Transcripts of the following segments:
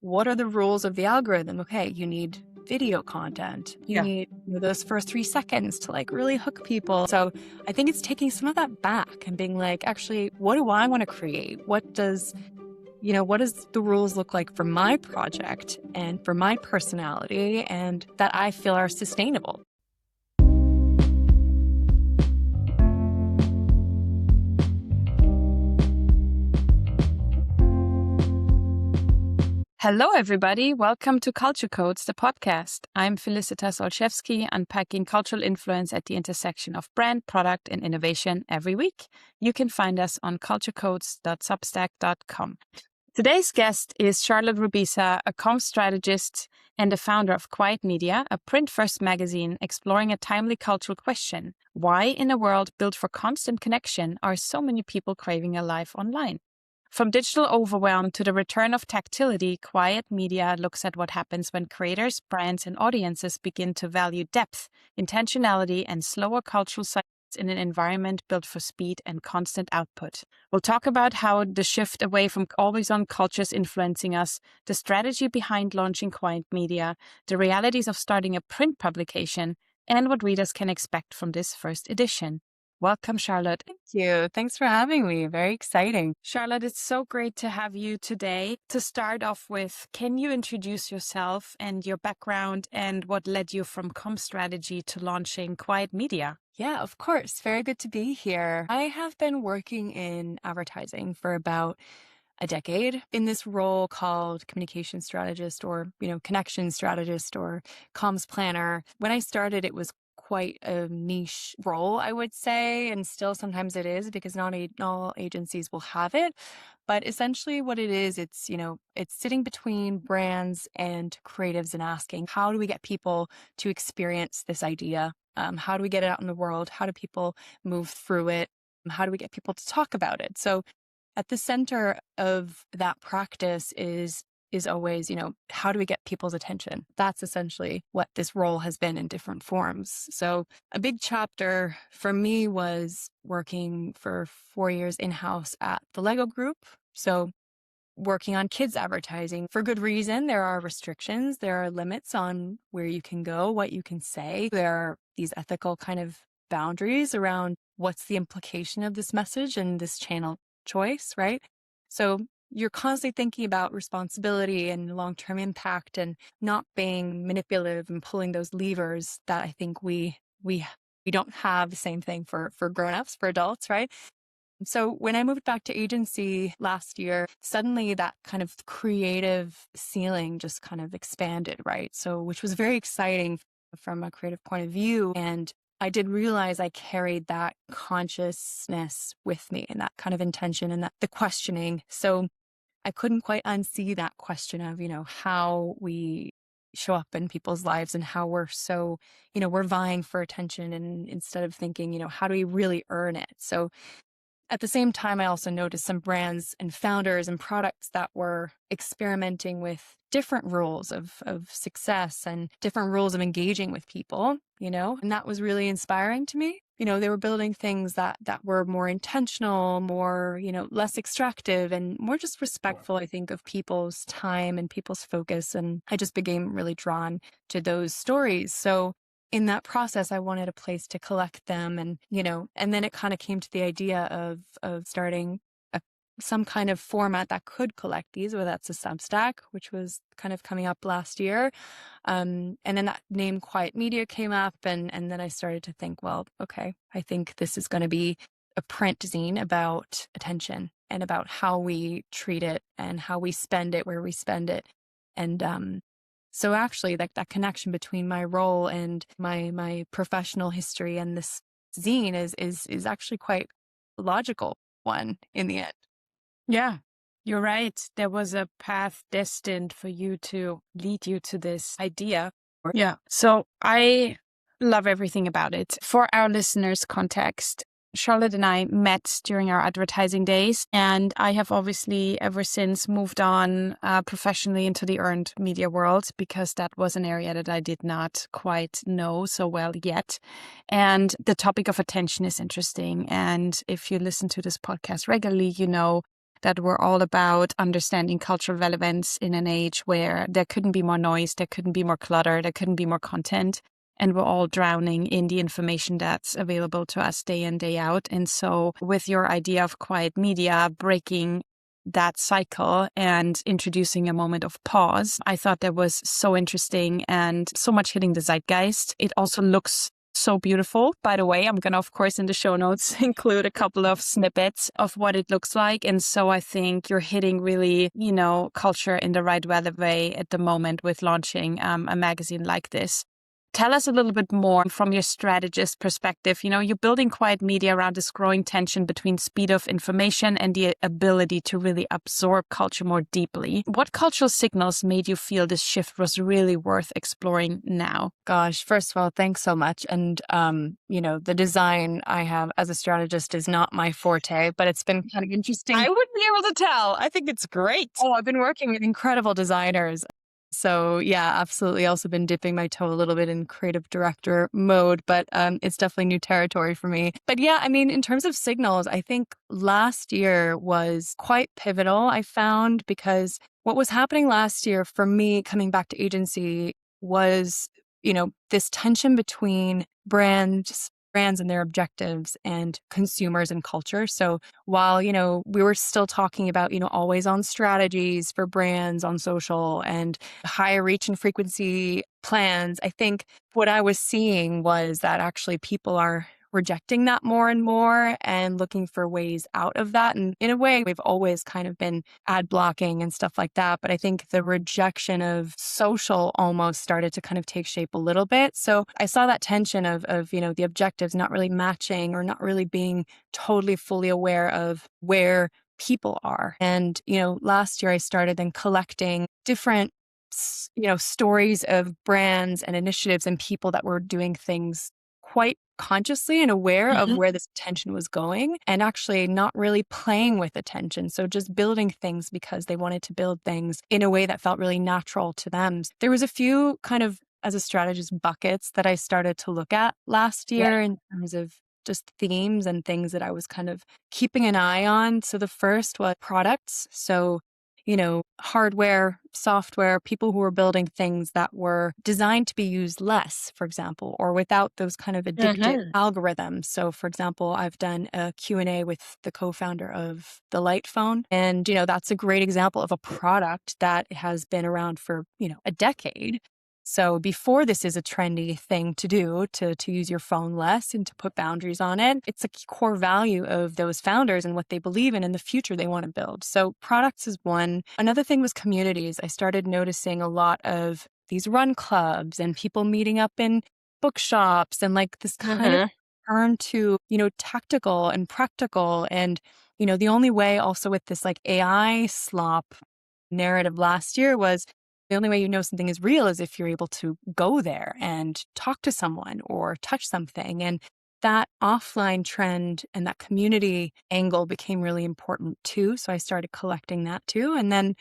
what are the rules of the algorithm? Okay, you need video content. You need those first 3 seconds to like really hook people. So I think it's taking some of that back and being like, actually, what do I want to create? What does the rules look like for my project and for my personality and that I feel are sustainable? Hello, everybody. Welcome to Culture Codes, the podcast. I'm Felicitas Olszewski, unpacking cultural influence at the intersection of brand, product, and innovation every week. You can find us on culturecodes.substack.com. Today's guest is Charlotte Rubesa, a comms strategist and the founder of Quiet Media, a print-first magazine exploring a timely cultural question. Why, in a world built for constant connection, are so many people craving a life online? From digital overwhelm to the return of tactility, Quiet Media looks at what happens when creators, brands, and audiences begin to value depth, intentionality, and slower cultural cycles in an environment built for speed and constant output. We'll talk about how the shift away from always-on culture is influencing us, the strategy behind launching Quiet Media, the realities of starting a print publication, and what readers can expect from this first edition. Welcome, Charlotte. Thank you. Thanks for having me. Very exciting. Charlotte, it's so great to have you today. To start off with, can you introduce yourself and your background and what led you from comms strategy to launching Quiet Media? Yeah, of course. Very good to be here. I have been working in advertising for about a decade in this role called communication strategist or, connection strategist or comms planner. When I started, it was quite a niche role, I would say, and still sometimes it is because not all agencies will have it. But essentially what it is, it's sitting between brands and creatives and asking, how do we get people to experience this idea? How do we get it out in the world? How do people move through it? How do we get people to talk about it? So at the center of that practice is always, how do we get people's attention? That's essentially what this role has been in different forms. So a big chapter for me was working for 4 years in-house at the Lego Group. So working on kids advertising for good reason. There are restrictions. There are limits on where you can go, what you can say. There are these ethical kind of boundaries around what's the implication of this message and this channel choice, right? So you're constantly thinking about responsibility and long-term impact and not being manipulative and pulling those levers that I think we don't have the same thing for grown-ups, for adults, right? So when I moved back to agency last year, suddenly that kind of creative ceiling just kind of expanded, right? So which was very exciting from a creative point of view. And I did realize I carried that consciousness with me and that kind of intention and that the questioning. So I couldn't quite unsee that question of, how we show up in people's lives and how we're so, we're vying for attention and instead of thinking, how do we really earn it? So at the same time, I also noticed some brands and founders and products that were experimenting with different rules of success and different rules of engaging with people, and that was really inspiring to me. They were building things that were more intentional, more, less extractive and more just respectful, I think, of people's time and people's focus. And I just became really drawn to those stories. So in that process, I wanted a place to collect them and then it kind of came to the idea of starting some kind of format that could collect these, whether that's a Substack, which was kind of coming up last year. And then that name Quiet Media came up and then I started to think, well, okay, I think this is going to be a print zine about attention and about how we treat it and how we spend it, where we spend it. And so actually that connection between my role and my professional history and this zine is actually quite a logical one in the end. Yeah, you're right. There was a path destined for you to lead you to this idea. Yeah. So I love everything about it. For our listeners' context, Charlotte and I met during our advertising days, and I have obviously ever since moved on professionally into the earned media world because that was an area that I did not quite know so well yet. And the topic of attention is interesting. And if you listen to this podcast regularly, that were all about understanding cultural relevance in an age where there couldn't be more noise, there couldn't be more clutter, there couldn't be more content. And we're all drowning in the information that's available to us day in, day out. And so with your idea of quiet media, breaking that cycle and introducing a moment of pause, I thought that was so interesting and so much hitting the zeitgeist. It also looks so beautiful. By the way, I'm going to, of course, in the show notes include a couple of snippets of what it looks like. And so I think you're hitting really, culture in the right way at the moment with launching a magazine like this. Tell us a little bit more from your strategist perspective. You're building quiet media around this growing tension between speed of information and the ability to really absorb culture more deeply. What cultural signals made you feel this shift was really worth exploring now? Gosh, first of all, thanks so much. And, the design I have as a strategist is not my forte, but it's been kind of interesting. I wouldn't be able to tell. I think it's great. Oh, I've been working with incredible designers. So yeah, absolutely. Also been dipping my toe a little bit in creative director mode, but it's definitely new territory for me. But yeah, in terms of signals, I think last year was quite pivotal, I found, because what was happening last year for me coming back to agency was, this tension between brands and their objectives and consumers and culture. So while, we were still talking about, always on strategies for brands on social and higher reach and frequency plans, I think what I was seeing was that actually people are rejecting that more and more and looking for ways out of that. And in a way, we've always kind of been ad blocking and stuff like that. But I think the rejection of social almost started to kind of take shape a little bit. So I saw that tension of the objectives not really matching or not really being totally fully aware of where people are. And, last year I started then collecting different stories of brands and initiatives and people that were doing things quite consciously and aware of where this attention was going and actually not really playing with attention. So just building things because they wanted to build things in a way that felt really natural to them. There was a few kind of, as a strategist, buckets that I started to look at last year in terms of just themes and things that I was kind of keeping an eye on. So the first was products. So hardware, software, people who were building things that were designed to be used less, for example, or without those kind of addictive algorithms. So, for example, I've done a Q&A with the co-founder of the Light phone. And, that's a great example of a product that has been around for, a decade. So before this is a trendy thing to do, to use your phone less and to put boundaries on it, it's a core value of those founders and what they believe in the future they want to build. So products is one. Another thing was communities. I started noticing a lot of these run clubs and people meeting up in bookshops and like this kind of turn to, tactical and practical. And, the only way also with this like AI slop narrative last year was the only way something is real is if you're able to go there and talk to someone or touch something. And that offline trend and that community angle became really important too. So I started collecting that too. And then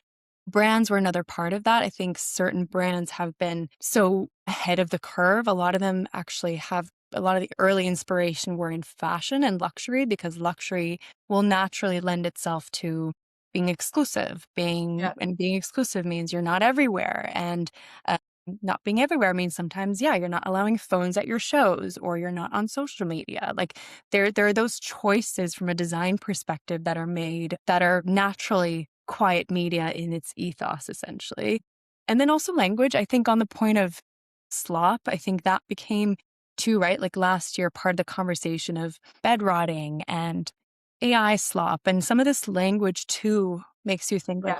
brands were another part of that. I think certain brands have been so ahead of the curve. A lot of them actually have a lot of the early inspiration were in fashion and luxury because luxury will naturally lend itself to being exclusive, being exclusive means you're not everywhere. And not being everywhere means sometimes, you're not allowing phones at your shows or you're not on social media. Like there are those choices from a design perspective that are made that are naturally quiet media in its ethos, essentially. And then also language, I think on the point of slop, I think that became too, right? Like last year, part of the conversation of bed rotting and AI slop and some of this language too makes you think like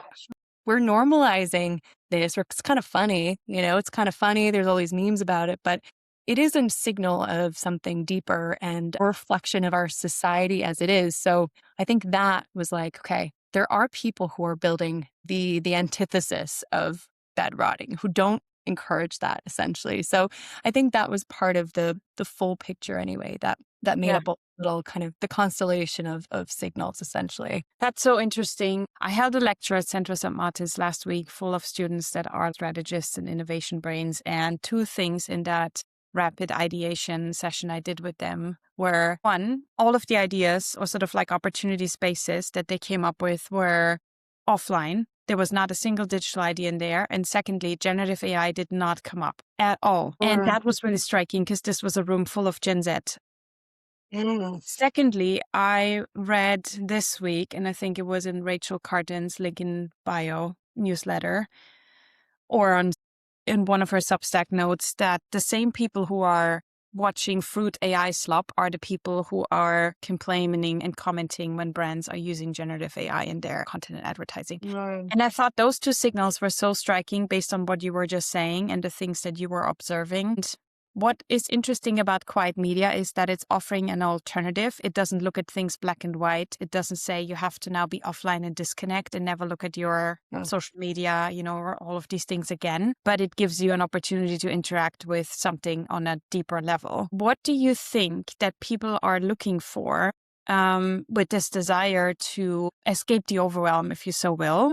we're normalizing this, or it's kind of funny, it's kind of funny. There's all these memes about it, but it is a signal of something deeper and a reflection of our society as it is. So I think that was like, okay, there are people who are building the antithesis of bed rotting who don't encourage that essentially. So I think that was part of the full picture anyway, that made up a little kind of the constellation of signals essentially. That's so interesting. I held a lecture at Centro St. Martin's last week full of students that are strategists and innovation brains. And two things in that rapid ideation session I did with them, where one, all of the ideas or sort of like opportunity spaces that they came up with were offline. There was not a single digital idea in there. And secondly, generative AI did not come up at all. And that was really striking because this was a room full of Gen Z. Secondly, I read this week, and I think it was in Rachel Carden's link in bio newsletter or in one of her Substack notes, that the same people who are watching fruit AI slop are the people who are complaining and commenting when brands are using generative AI in their content and advertising. Right. And I thought those two signals were so striking based on what you were just saying and the things that you were observing. And what is interesting about quiet media is that it's offering an alternative. It doesn't look at things black and white. It doesn't say you have to now be offline and disconnect and never look at your social media, or all of these things again. But it gives you an opportunity to interact with something on a deeper level. What do you think that people are looking for with this desire to escape the overwhelm, if you so will?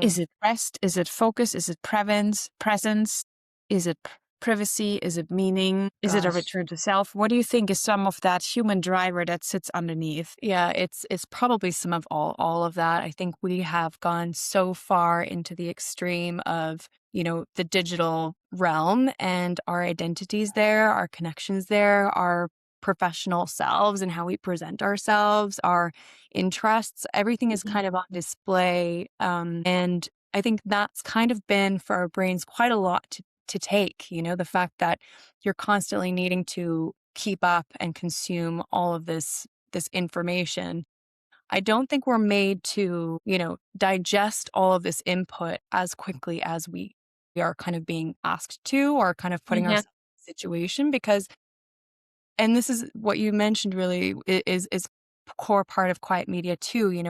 Is it rest? Is it focus? Is it presence? Is it privacy? Is it meaning? Is it a return to self? What do you think is some of that human driver that sits underneath? Yeah, it's probably some of all of that. I think we have gone so far into the extreme of, the digital realm and our identities there, our connections there, our professional selves and how we present ourselves, our interests, everything is kind of on display. And I think that's kind of been for our brains quite a lot to take, the fact that you're constantly needing to keep up and consume all of this information. I don't think we're made to, digest all of this input as quickly as we are kind of being asked to, or kind of putting ourselves in a situation, because, and this is what you mentioned really is core part of quiet media too.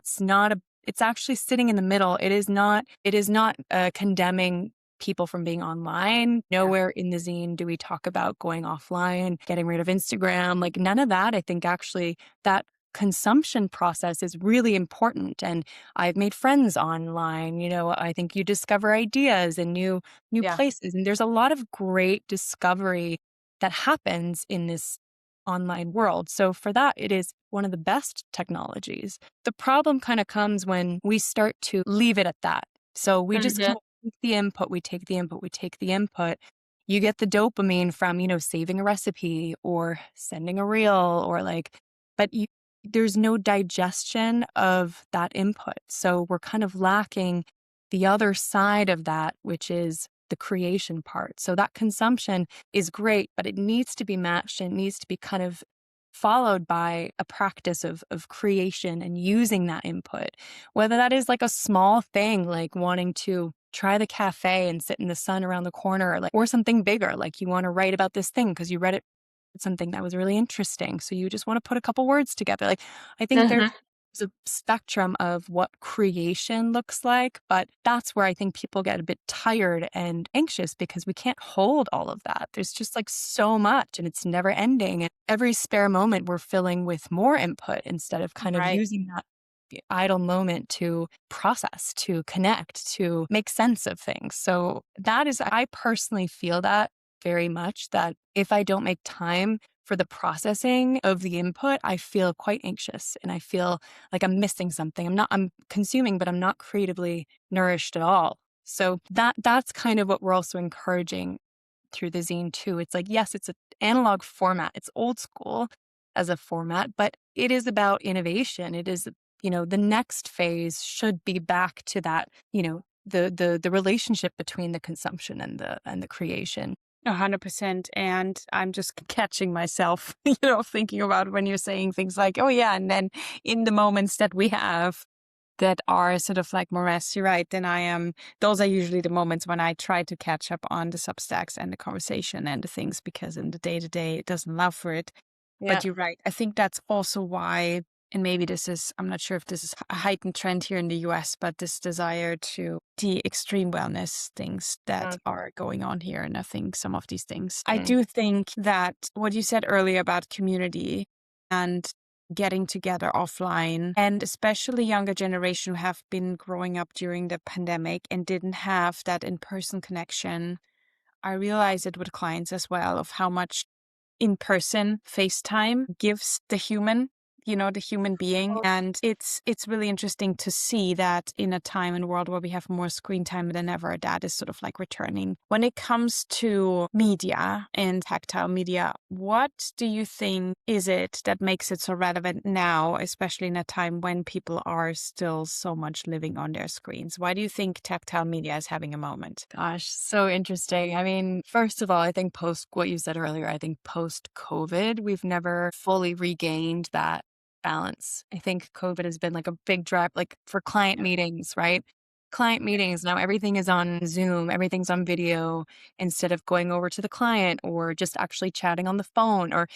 It's actually sitting in the middle. It is not condemning people from being online. Nowhere in the zine do we talk about going offline, getting rid of Instagram, like none of that. I think actually that consumption process is really important. And I've made friends online. I think you discover ideas and new places. And there's a lot of great discovery that happens in this online world. So for that, it is one of the best technologies. The problem kind of comes when we start to leave it at that. So we just kind of take the input, we take the input, we take the input. You get the dopamine from, saving a recipe or sending a reel but there's no digestion of that input. So we're kind of lacking the other side of that, which is the creation part. So that consumption is great, but it needs to be matched and it needs to be kind of followed by a practice of creation and using that input, whether that is like a small thing, like wanting to try the cafe and sit in the sun around the corner, or something bigger, like you want to write about this thing because you read it, something that was really interesting. So you just want to put a couple words together. I think there's a spectrum of what creation looks like, but that's where I think people get a bit tired and anxious because we can't hold all of that. There's just so much and it's never ending. And every spare moment we're filling with more input instead of kind of using that idle moment to process, to connect, to make sense of things. So I personally feel that very much, that if I don't make time for the processing of the input, I feel quite anxious and I feel like I'm missing something. I'm consuming, but I'm not creatively nourished at all. So that's kind of what we're also encouraging through the zine too. It's yes, it's an analog format. It's old school as a format, but it is about innovation. It is, the next phase should be back to that, the relationship between the consumption and the creation. 100%. And I'm just catching myself, thinking about when you're saying things like, oh yeah. And then in the moments that we have that are sort of like morass, you're right. Then those are usually the moments when I try to catch up on the Substacks and the conversation and the things, because in the day-to-day it doesn't allow for it. Yeah. But you're right. I think that's also why, and maybe I'm not sure if this is a heightened trend here in the US, but this desire to the extreme wellness things that are going on here. And I think some of these things, I do think that what you said earlier about community and getting together offline, and especially younger generation who have been growing up during the pandemic and didn't have that in-person connection, I realize it with clients as well of how much in-person FaceTime gives the human, the human being. And it's really interesting to see that in a time and world where we have more screen time than ever, that is sort of like returning. When it comes to media and tactile media, what do you think is it that makes it so relevant now, especially in a time when people are still so much living on their screens? Why do you think tactile media is having a moment? Gosh, so interesting. I mean, first of all, I think post what you said earlier, I think post COVID, we've never fully regained that balance. I think COVID has been like a big drive, like for client meetings, right? Client meetings, now everything is on Zoom, everything's on video instead of going over to the client or just actually chatting on the phone, or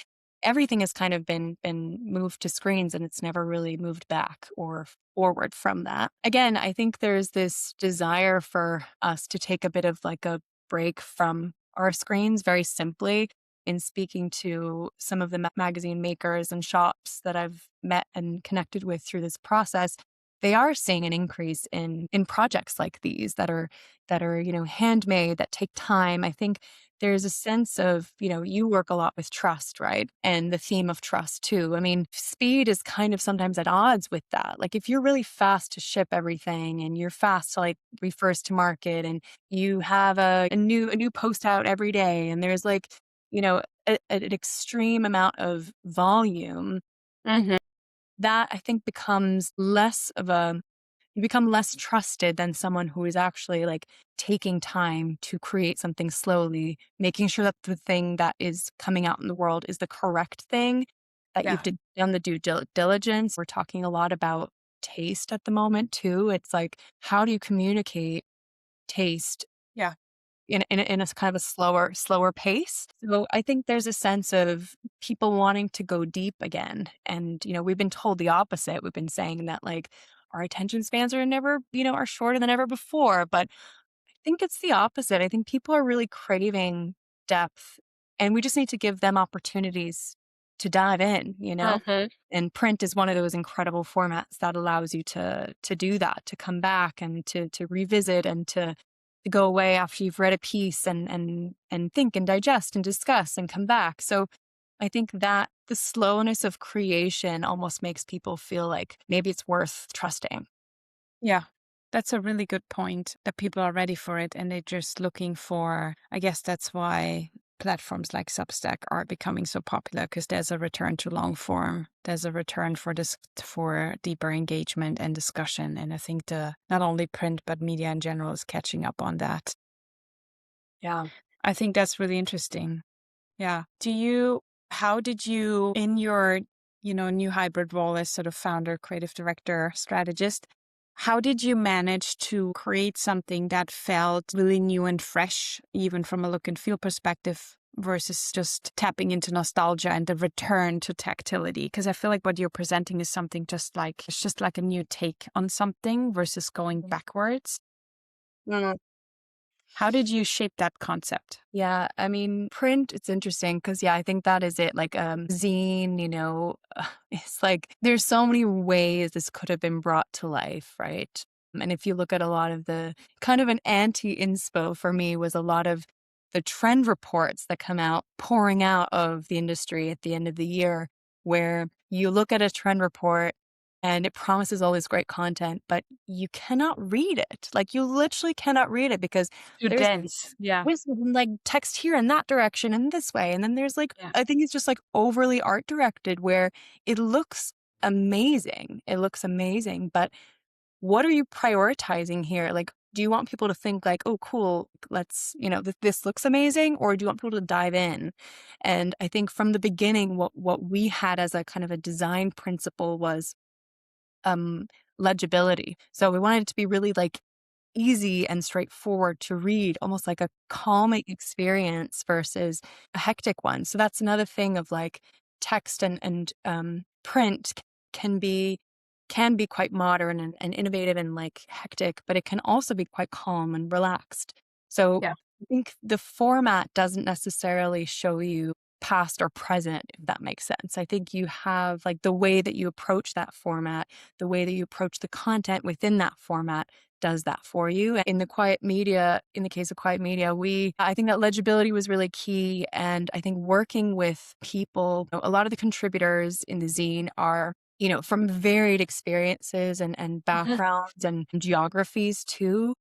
everything has kind of been moved to screens and it's never really moved back or forward from that. Again, I think there's this desire for us to take a bit of like a break from our screens, very simply. In speaking to some of the magazine makers and shops that I've met and connected with through this process, they are seeing an increase in projects like these that are handmade, that take time. I think there's a sense of, you work a lot with trust, right? And the theme of trust too. I mean, speed is kind of sometimes at odds with that. Like if you're really fast to ship everything and you're fast to like be first to market and you have a new post out every day and there's like, an extreme amount of volume, Mm-hmm. that I think becomes less of a you become less trusted than someone who is actually like taking time to create something slowly, making sure that the thing that is coming out in the world is the correct thing, that Yeah. done the diligence. We're talking a lot about taste at the moment too. It's like, how do you communicate taste Yeah. in a kind of a slower pace? So I think there's a sense of people wanting to go deep again. And, we've been told the opposite. We've been saying that like our attention spans are shorter than ever before. But I think it's the opposite. I think people are really craving depth and we just need to give them opportunities to dive in. Mm-hmm. And print is one of those incredible formats that allows you to do that, to come back and to revisit and to go away after you've read a piece and think and digest and discuss and come back. So I think that the slowness of creation almost makes people feel like maybe it's worth trusting. Yeah, that's a really good point that people are ready for it and they're just looking for, I guess that's why platforms like Substack are becoming so popular because there's a return to long form. There's a return for this for deeper engagement and discussion. And I think the not only print but media in general is catching up on that. Yeah. I think that's really interesting. Yeah. How did you, in your, new hybrid role as sort of founder, creative director, strategist, how did you manage to create something that felt really new and fresh, even from a look and feel perspective, versus just tapping into nostalgia and the return to tactility? Because I feel like what you're presenting is something it's just like a new take on something versus going backwards. Mm. How did you shape that concept? Yeah, I mean, print, it's interesting because, yeah, I think that is it. Like, zine, it's like there's so many ways this could have been brought to life, right? And if you look at a lot of the kind of an anti inspo for me was a lot of the trend reports that come out pouring out of the industry at the end of the year, where you look at a trend report and it promises all this great content, but you cannot read it. Like, you literally cannot read it because Too there's dense. Yeah. like text here in that direction and this way. And then there's like, Yeah. I think it's just like overly art directed where it looks amazing. It looks amazing. But what are you prioritizing here? Like, do you want people to think like, oh, cool, let's, this looks amazing? Or do you want people to dive in? And I think from the beginning, what we had as a kind of a design principle was um, legibility. So we wanted it to be really like easy and straightforward to read, almost like a calming experience versus a hectic one. So that's another thing of like text and print can be can be quite modern and innovative and like hectic, but it can also be quite calm and relaxed. So Yeah. I think the format doesn't necessarily show you past or present, if that makes sense. I think you have like the way that you approach that format, the way that you approach the content within that format does that for you. In the case of quiet media, I think that legibility was really key. And I think working with people, a lot of the contributors in the zine are, from varied experiences and backgrounds and geographies too,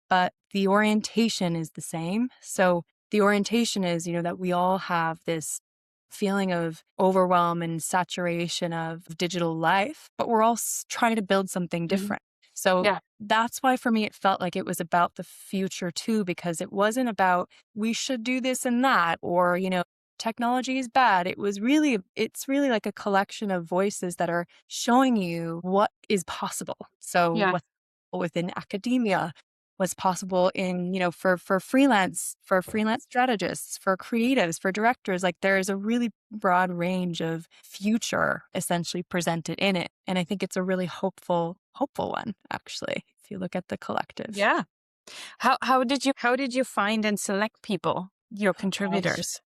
but the orientation is the same. So the orientation is, that we all have this feeling of overwhelm and saturation of digital life, but we're all trying to build something different. So Yeah. that's why for me, it felt like it was about the future too, because it wasn't about we should do this and that, or, technology is bad. It's really like a collection of voices that are showing you what is possible. So Yeah. what's within academia, what's possible in, for freelance strategists, for creatives, for directors. Like there is a really broad range of future essentially presented in it. And I think it's a really hopeful one, actually, if you look at the collective. Yeah. How did you find and select people, your contributors?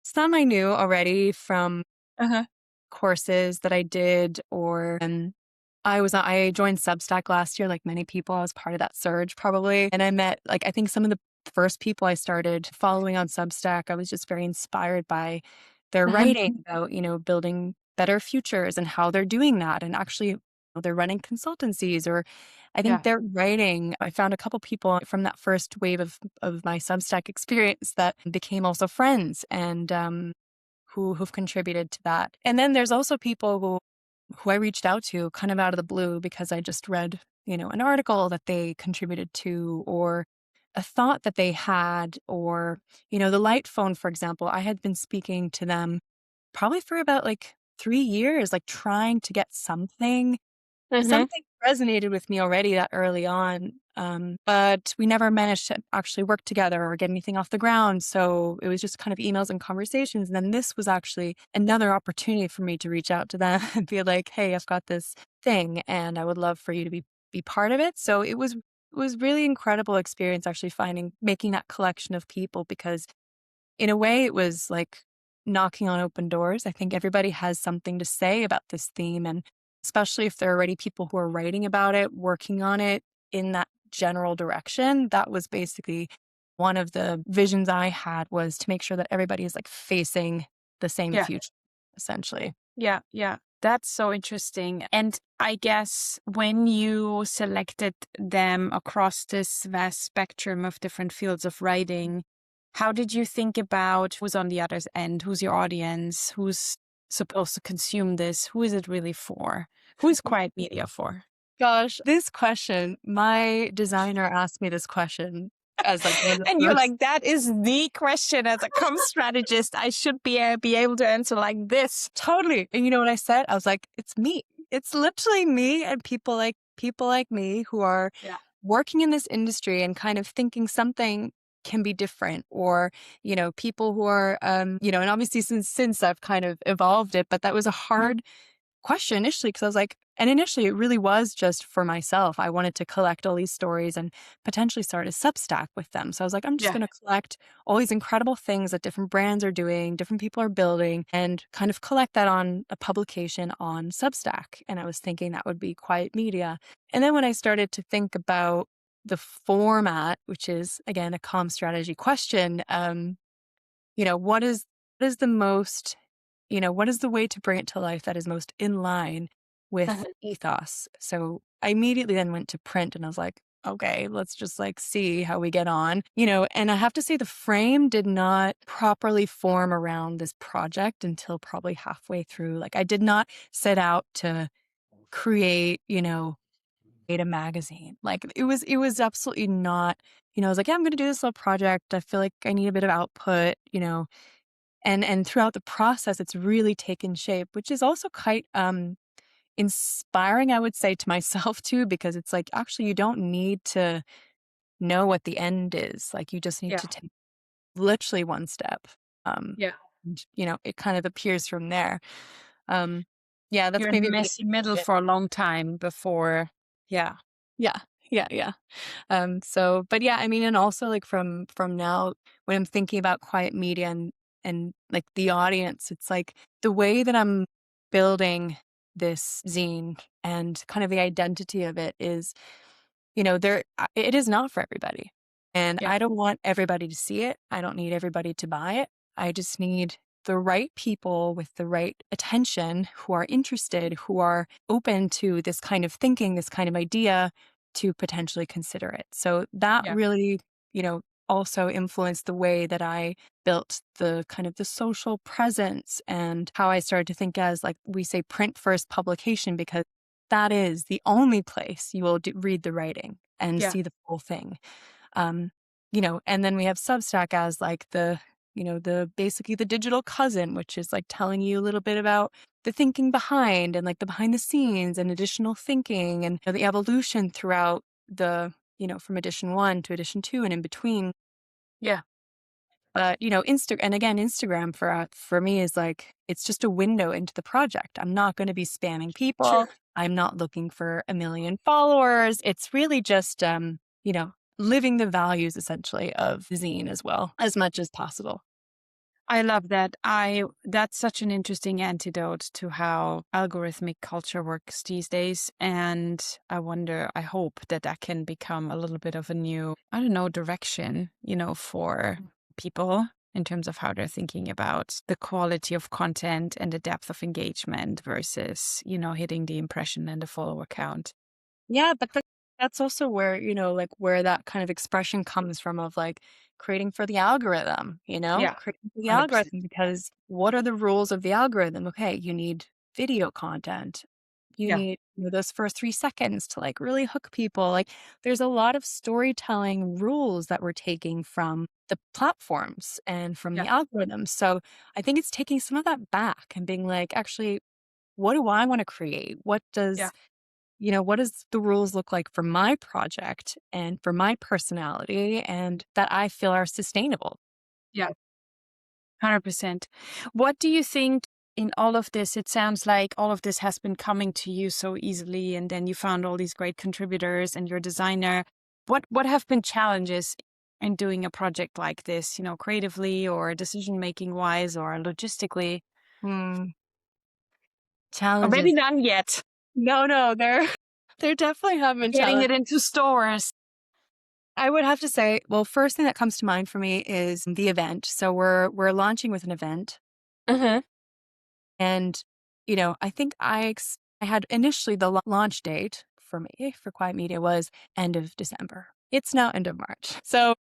Some I knew already from Uh-huh. courses that I did, or I joined Substack last year, like many people. I was part of that surge probably. And I met, I think some of the first people I started following on Substack, I was just very inspired by their writing about, building better futures and how they're doing that. And actually, they're running consultancies, or I think they're writing. I found a couple people from that first wave of my Substack experience that became also friends, and who've contributed to that. And then there's also people who I reached out to kind of out of the blue because I just read, an article that they contributed to, or a thought that they had, or, the Light Phone, for example. I had been speaking to them probably for about 3 years, trying to get something. Something resonated with me already that early on, but we never managed to actually work together or get anything off the ground. So it was just kind of emails and conversations. And then this was actually another opportunity for me to reach out to them and be like, "Hey, I've got this thing, and I would love for you to be part of it." So it was really incredible experience actually making that collection of people, because in a way it was like knocking on open doors. I think everybody has something to say about this theme, and especially if there are already people who are writing about it, working on it in that general direction. That was basically one of the visions I had, was to make sure that everybody is facing the same Yeah. future, essentially. Yeah, yeah. That's so interesting. And I guess when you selected them across this vast spectrum of different fields of writing, how did you think about who's on the other end? Who's your audience? Who's supposed to consume this? Who is it really for? Who is quiet media for? Gosh, this question, my designer asked me this question as one of the And you're first. like, that is the question as a comm strategist. I should be able to answer like this. Totally. And you know what I said? I was like, it's me. It's literally me and people like me who are Yeah. working in this industry and kind of thinking something can be different, or, people who are, and obviously since I've kind of evolved it, but that was a hard question initially, because I was like, and initially it really was just for myself. I wanted to collect all these stories and potentially start a Substack with them. So I was like, I'm just Yeah. going to collect all these incredible things that different brands are doing, different people are building, and kind of collect that on a publication on Substack. And I was thinking that would be quiet media. And then when I started to think about the format, which is again a comm strategy question, what is the most, what is the way to bring it to life that is most in line with ethos? So I immediately then went to print, and I was like, okay, let's just see how we get on, and I have to say the frame did not properly form around this project until probably halfway through. I did not set out to create, a magazine. It was absolutely not, I was like, yeah, I'm going to do this little project. I feel like I need a bit of output, and throughout the process, it's really taken shape, which is also quite inspiring, I would say, to myself too, because it's actually you don't need to know what the end is. You just need Yeah. to take literally one step. Yeah. And, it kind of appears from there. Um, yeah, that's You're in maybe the a bit. messy middle for a long time before. Yeah. Yeah, yeah, yeah. So, but yeah, I mean, and also from now, when I'm thinking about quiet media and the audience, it's the way that I'm building this zine and kind of the identity of it is it is not for everybody. And Yeah. I don't want everybody to see it. I don't need everybody to buy it. I just need the right people with the right attention who are interested, who are open to this kind of thinking, this kind of idea to potentially consider it. So that Yeah. really, also influenced the way that I built the kind of the social presence and how I started to think as, like we say, print first publication, because that is the only place you will read the writing and Yeah. see the full thing. Um, and then we have Substack as like the basically the digital cousin, which is like telling you a little bit about the thinking behind and like the behind the scenes and additional thinking and the evolution throughout from edition 1 to edition 2 and in between. Yeah. But Instagram for me is like, it's just a window into the project. I'm not going to be spamming people. Sure. I'm not looking for a million followers. It's really just living the values essentially of the zine as well, as much as possible. I love that. That's such an interesting antidote to how algorithmic culture works these days. And I hope that can become a little bit of a new, I don't know, direction, for people in terms of how they're thinking about the quality of content and the depth of engagement versus, hitting the impression and the follower count. Yeah, but that's also where, like where that kind of expression comes from of like creating for the algorithm, Yeah. creating for the 100%. algorithm, because what are the rules of the algorithm? Okay, you need video content. You Yeah. need those first 3 seconds to like really hook people. Like there's a lot of storytelling rules that we're taking from the platforms and from the Yeah. algorithms. So I think it's taking some of that back and being like, actually, what do I want to create? Yeah. What does the rules look like for my project and for my personality and that I feel are sustainable? Yeah. 100%. What do you think in all of this? It sounds like all of this has been coming to you so easily, and then you found all these great contributors and your designer. What have been challenges in doing a project like this, creatively or decision making wise or logistically? Hmm. Or maybe Challenges. none yet. No, there definitely have been Getting it challenges. into stores. I would have to say, well, first thing that comes to mind for me is the event. So we're launching with an event, Mm-hmm. and I think I had initially the launch date for me for Quiet Media was end of December. It's now end of March. So,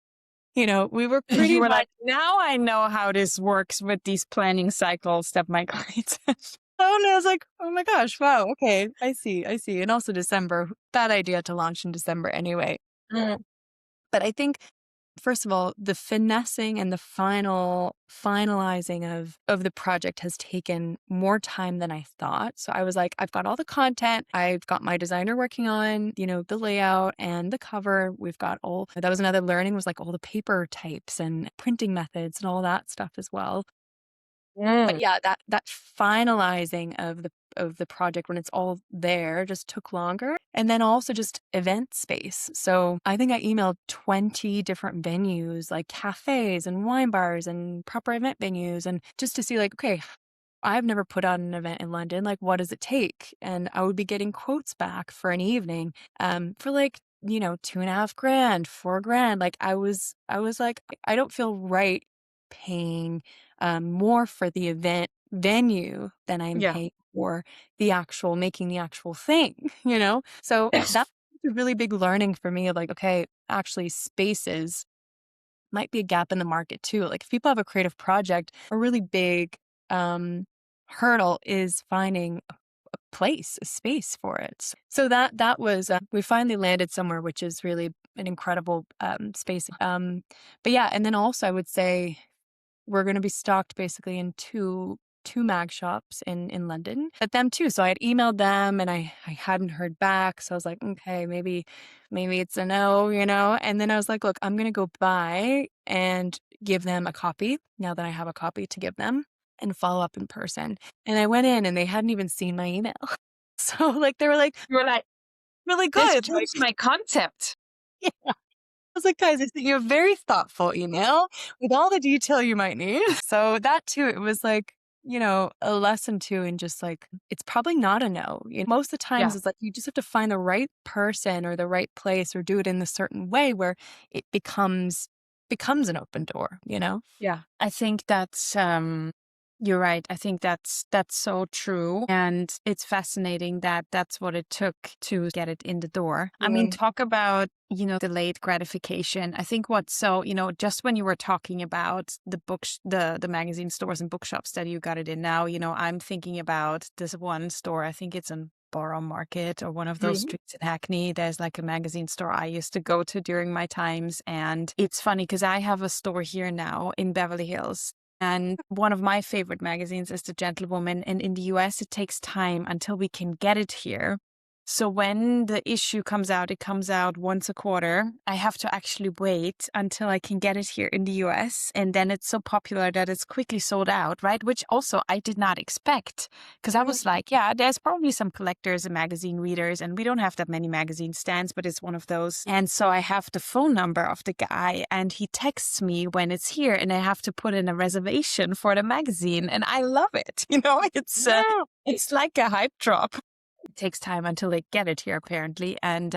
we were pretty You were much. like, now I know how this works with these planning cycles that my clients have. Oh, no, I was like, oh my gosh, wow, okay, I see. And also December, bad idea to launch in December anyway. Mm. But I think, first of all, the finessing and the finalizing of the project has taken more time than I thought. So I was like, I've got all the content. I've got my designer working on, the layout and the cover. We've got that was another learning, was like all the paper types and printing methods and all that stuff as well. But Mm. yeah, that finalizing of the project when it's all there just took longer. And then also just event space. So I think I emailed 20 different venues, like cafes and wine bars and proper event venues, and just to see like, okay, I've never put on an event in London. Like, what does it take? And I would be getting quotes back for an evening, for like, $2.5 grand, $4 grand. Like I was like, I don't feel right paying more for the event venue than I'm Yeah. paying for making the actual thing, So that's a really big learning for me of like, okay, actually spaces might be a gap in the market too. Like if people have a creative project, a really big hurdle is finding a place, a space for it. So that was we finally landed somewhere, which is really an incredible space. But yeah, and then also I would say we're going to be stocked basically in two mag shops in London at them too. So I had emailed them and I hadn't heard back. So I was like, okay, maybe it's a no, And then I was like, look, I'm going to go by and give them a copy now that I have a copy to give them and follow up in person. And I went in and they hadn't even seen my email. So like they were like, You were like, really this good. Like, proves my concept. yeah. I was like, guys, I sent you a very thoughtful email with all the detail you might need. So that too, it was like, a lesson too, and just like, it's probably not a no. Most of the times Yeah. it's like you just have to find the right person or the right place or do it in a certain way where it becomes an open door. Yeah. I think that's you're right. I think that's so true. And it's fascinating that that's what it took to get it in the door. I mean, talk about, delayed gratification. I think what's so, just when you were talking about the books, the magazine stores and bookshops that you got it in now, I'm thinking about this one store. I think it's in Borough Market or one of those streets in Hackney. There's like a magazine store I used to go to during my times. And it's funny because I have a store here now in Beverly Hills. And one of my favorite magazines is The Gentlewoman. And in the US, it takes time until we can get it here. So when the issue comes out, it comes out once a quarter. I have to actually wait until I can get it here in the US. And then it's so popular that it's quickly sold out, right? Which also I did not expect because I was like, yeah, there's probably some collectors and magazine readers, and we don't have that many magazine stands, but it's one of those. And so I have the phone number of the guy, and he texts me when it's here, and I have to put in a reservation for the magazine. And I love it. It's like a hype drop. It takes time until they get it here, apparently. And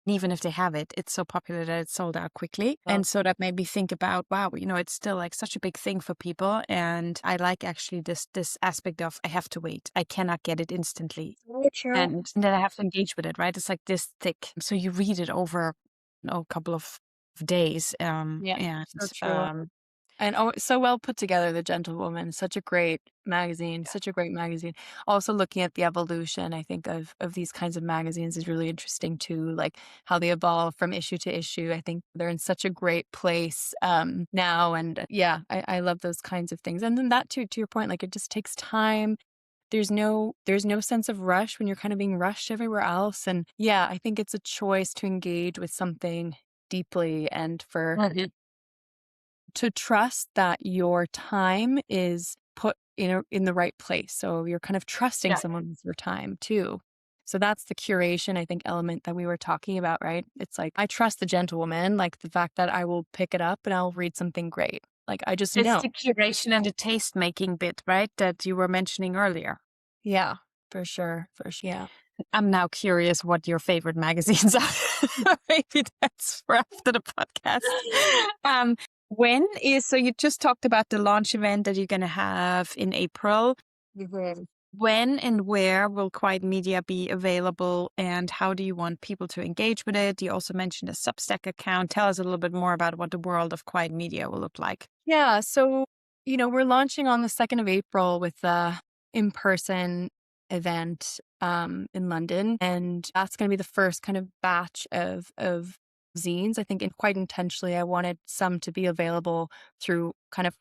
even if they have it, it's so popular that it's sold out quickly. And so that made me think about, wow, it's still like such a big thing for people. And I like actually this aspect of I have to wait. I cannot get it instantly. And then I have to engage with it, right? It's like this thick. So you read it over a couple of days. Yeah, so true. And it's so well put together, The Gentlewoman. Such a great magazine. Such a great magazine. Also, looking at the evolution, I think of these kinds of magazines is really interesting too. Like how they evolve from issue to issue. I think they're in such a great place now. And yeah, I love those kinds of things. And then that too, to your point, like it just takes time. There's no sense of rush when you're kind of being rushed everywhere else. And yeah, I think it's a choice to engage with something deeply and to trust that your time is put in the right place. So you're kind of trusting someone with your time too. So that's the curation, I think, element that we were talking about, right? It's like, I trust the gentlewoman, like the fact that I will pick it up and I'll read something great. Like I just It's know. the curation and the taste making bit, right? That you were mentioning earlier. Yeah, for sure. Yeah. I'm now curious what your favorite magazines are. Maybe that's for after the podcast. So you just talked about the launch event that you're going to have in April. When and where will Quiet Media be available, and how do you want people to engage with it? You also mentioned a Substack account. Tell us a little bit more about what the world of Quiet Media will look like. Yeah. So, we're launching on the 2nd of April with the in-person event in London. And that's going to be the first kind of batch of zines. I think quite intentionally, I wanted some to be available through kind of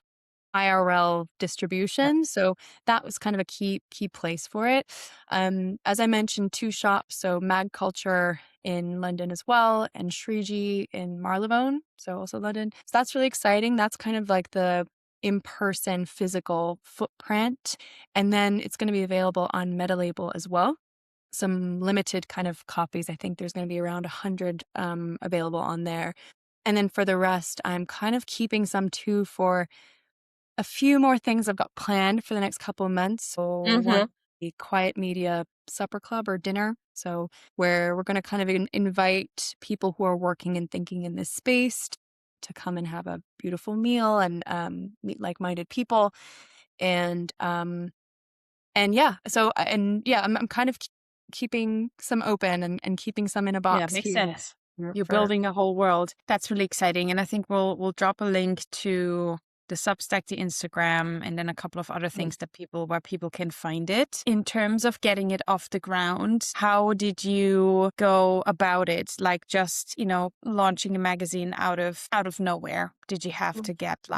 IRL distribution. So that was kind of a key place for it. As I mentioned, 2 shops, so Mag Culture in London as well, and Shriji in Marylebone, so also London. So that's really exciting. That's kind of like the in-person physical footprint. And then it's going to be available on Metalabel as well. Some limited kind of copies. I think there's going to be around 100 available on there. And then for the rest, I'm kind of keeping some too for a few more things I've got planned for the next couple of months. So one, the Quiet Media supper club or dinner. So where we're going to kind of invite people who are working and thinking in this space to come and have a beautiful meal and meet like-minded people. And yeah, so I'm kind of keeping some open and keeping some in a box. Yeah, makes here. sense. You're building a whole world. That's really exciting. And I think we'll drop a link to the Substack, the Instagram, and then a couple of other things where people can find it. In terms of getting it off the ground, how did you go about it? Like just, launching a magazine out of nowhere. Did you have to get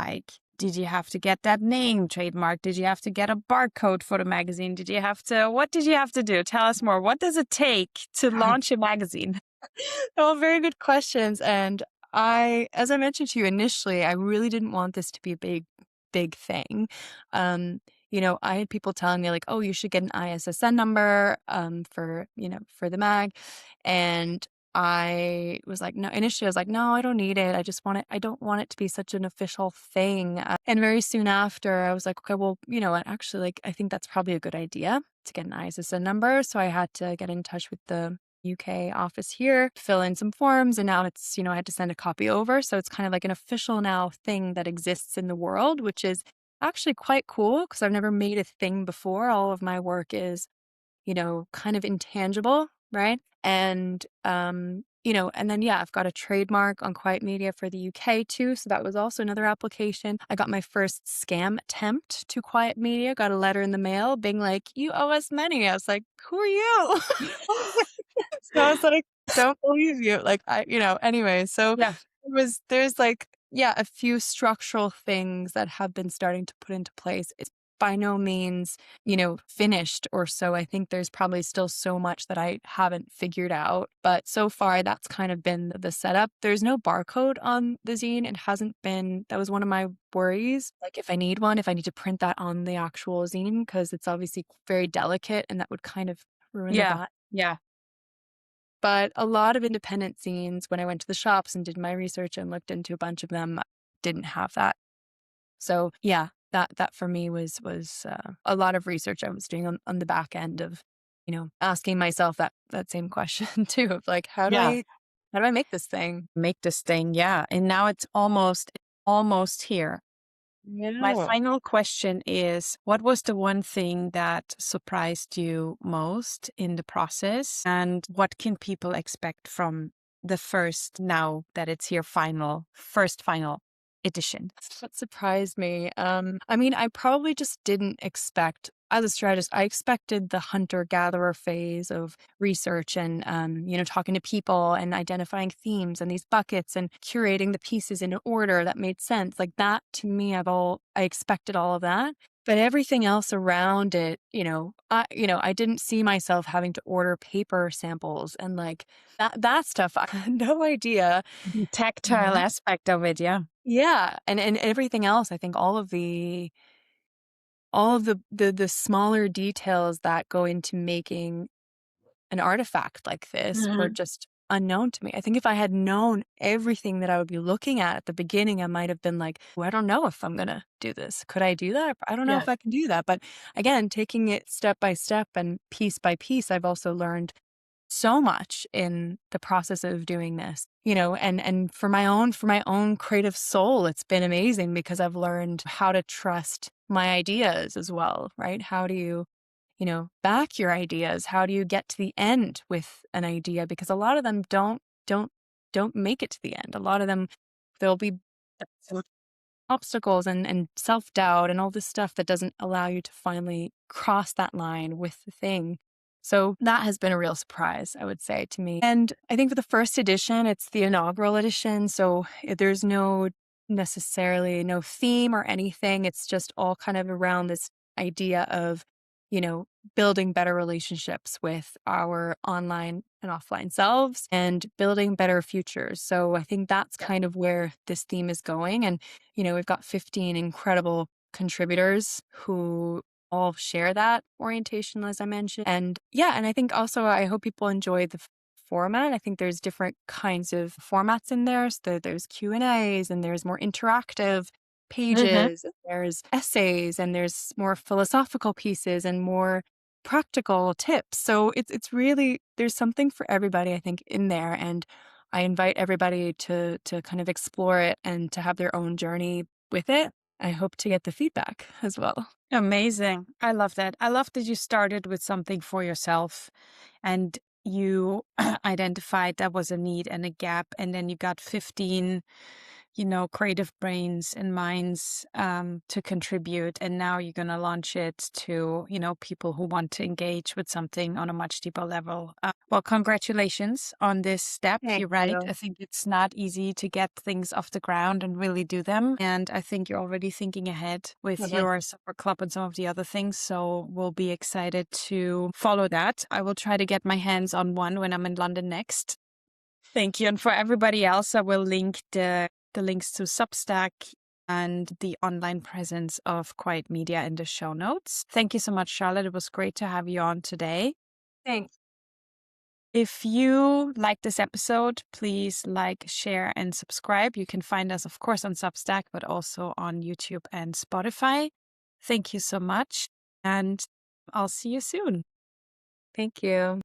that name trademark? Did you have to get a barcode for the magazine? What did you have to do? Tell us more. What does it take to launch a magazine? Oh, very good questions. And as I mentioned to you initially, I really didn't want this to be a big thing. I had people telling me like, oh, you should get an ISSN number for the mag. And I was like, no, initially I was like, no, I don't need it. I don't want it to be such an official thing. And very soon after, I was like, okay, well, you know what? Actually, like, I think that's probably a good idea to get an ISSN number. So I had to get in touch with the UK office here, fill in some forms, and now it's, I had to send a copy over. So it's kind of like an official now thing that exists in the world, which is actually quite cool because I've never made a thing before. All of my work is kind of intangible, right? And, and then, yeah, I've got a trademark on Quiet Media for the UK too. So that was also another application. I got my first scam attempt to Quiet Media, got a letter in the mail being like, you owe us money. I was like, who are you? So I was like, don't believe you. Like, anyway. So Yeah. there's like, yeah, a few structural things that have been starting to put into place. It's by no means, finished or so. I think there's probably still so much that I haven't figured out. But so far, that's kind of been the setup. There's no barcode on the zine. It hasn't been, that was one of my worries. Like if I need one, if I need to print that on the actual zine, because it's obviously very delicate and that would kind of ruin the Yeah. vibe. Yeah. But a lot of independent zines, when I went to the shops and did my research and looked into a bunch of them, didn't have that. So yeah, that for me was a lot of research I was doing on the back end of, asking myself that same question too of like, how do Yeah. I make this thing? Make this thing. Yeah. And now it's almost here. My Yeah. final question is, what was the one thing that surprised you most in the process? And what can people expect from the first, now that it's here, final edition? What surprised me? I mean, I probably just didn't expect, as a strategist, I expected the hunter-gatherer phase of research and, talking to people and identifying themes and these buckets and curating the pieces in an order that made sense. Like that, to me, I expected all of that. But everything else around it, I didn't see myself having to order paper samples and like that stuff. I had no idea. The tactile aspect of it. Yeah. Yeah, and everything else, I think all of the smaller details that go into making an artifact like this were just unknown to me. I think if I had known everything that I would be looking at the beginning, I might have been like, "Well, I don't know if I'm gonna do this. Could I do that? I don't know Yeah. if I can do that." But again, taking it step by step and piece by piece, I've also learned so much in the process of doing this, and for my own creative soul, it's been amazing because I've learned how to trust my ideas as well, right? How do you, back your ideas? How do you get to the end with an idea? Because a lot of them don't make it to the end. A lot of them, there'll be obstacles and self-doubt and all this stuff that doesn't allow you to finally cross that line with the thing. So that has been a real surprise, I would say, to me. And I think for the first edition, it's the inaugural edition. So there's necessarily no theme or anything. It's just all kind of around this idea of, building better relationships with our online and offline selves and building better futures. So I think that's kind of where this theme is going. And, we've got 15 incredible contributors who all share that orientation, as I mentioned. And yeah, and I think also I hope people enjoy the format. I think there's different kinds of formats in there. So there's Q&As and there's more interactive pages, and there's essays, and there's more philosophical pieces and more practical tips. So it's really, there's something for everybody, I think, in there. And I invite everybody to kind of explore it and to have their own journey with it. I hope to get the feedback as well. Amazing. I love that. I love that you started with something for yourself and you identified that was a need and a gap. And then you got 15, creative brains and minds to contribute. And now you're going to launch it to, people who want to engage with something on a much deeper level. Well, congratulations on this step. Thank You're right. you. I think it's not easy to get things off the ground and really do them. And I think you're already thinking ahead with your support club and some of the other things. So we'll be excited to follow that. I will try to get my hands on one when I'm in London next. Thank you. And for everybody else, I will link the links to Substack and the online presence of Quiet Media in the show notes. Thank you so much, Charlotte. It was great to have you on today. Thanks. If you like this episode, please like, share, and subscribe. You can find us, of course, on Substack, but also on YouTube and Spotify. Thank you so much, and I'll see you soon. Thank you.